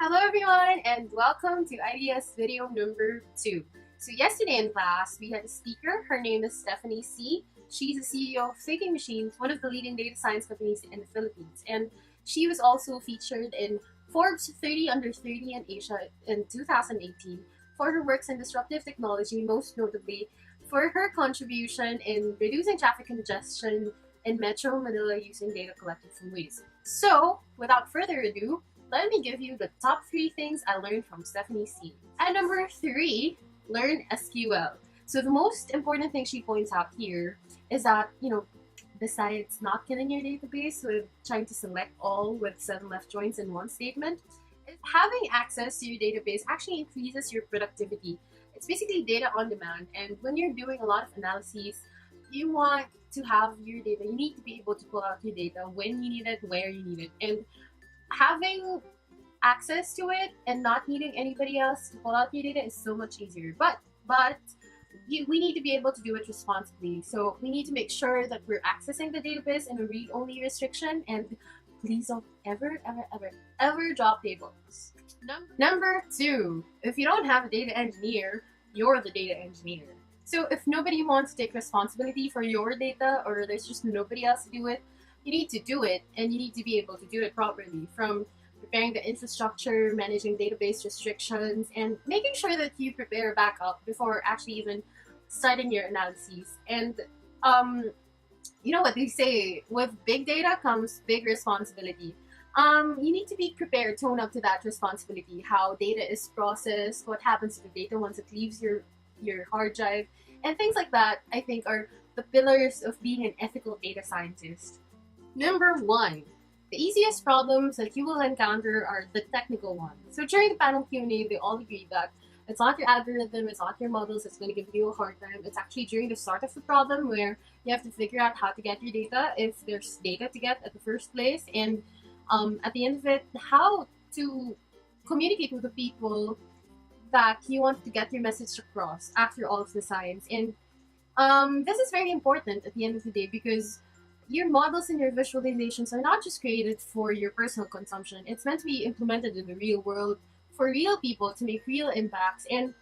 Hello everyone and welcome to IDS video number 2. So yesterday in class we had a speaker. Her name is Stephanie C. She's the CEO of Thinking Machines, one of the leading data science companies in the Philippines. And she was also featured in Forbes 30 Under 30 in Asia in 2018 for her works in disruptive technology, most notably for her contribution in reducing traffic congestion in Metro Manila using data collected from Waze. So without further ado, let me give you the top 3 things I learned from Stephanie C. At number 3, learn SQL. So the most important thing she points out here is that, besides not killing your database with trying to select all with 7 left joins in one statement, having access to your database actually increases your productivity. It's basically data on demand, and when you're doing a lot of analyses, you want to have your data. You need to be able to pull out your data when you need it, where you need it, and having access to it and not needing anybody else to pull out your data is so much easier. But we need to be able to do it responsibly. So we need to make sure that we're accessing the database in a read-only restriction, and please don't ever drop tables. Number 2, if you don't have a data engineer, you're the data engineer. So if nobody wants to take responsibility for your data, or there's just nobody else to do it, you need to do it, and you need to be able to do it properly, from preparing the infrastructure, managing database restrictions, and making sure that you prepare backup before actually even starting your analyses. And you know what they say, with big data comes big responsibility. You need to be prepared to own up to that responsibility, how data is processed, what happens to the data once it leaves your hard drive, and things like that, I think, are the pillars of being an ethical data scientist. Number 1, the easiest problems that you will encounter are the technical ones. So during the panel Q&A, they all agreed that it's not your algorithm, it's not your models that's going to give you a hard time. It's actually during the start of the problem where you have to figure out how to get your data, if there's data to get at the first place, and at the end of it, how to communicate with the people that you want to get your message across after all of the science. And this is very important at the end of the day, because your models and your visualizations are not just created for your personal consumption. It's meant to be implemented in the real world for real people to make real impacts. And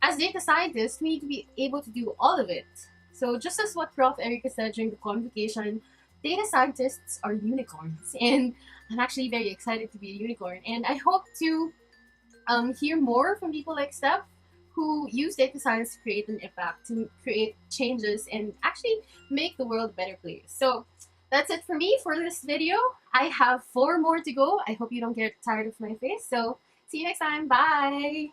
as data scientists, we need to be able to do all of it. So just as what Prof. Erica said during the convocation, data scientists are unicorns. And I'm actually very excited to be a unicorn. And I hope to hear more from people like Steph, who use data science to create an impact, to create changes, and actually make the world a better place. So that's it for me for this video. I have 4 more to go. I hope you don't get tired of my face. So see you next time. Bye!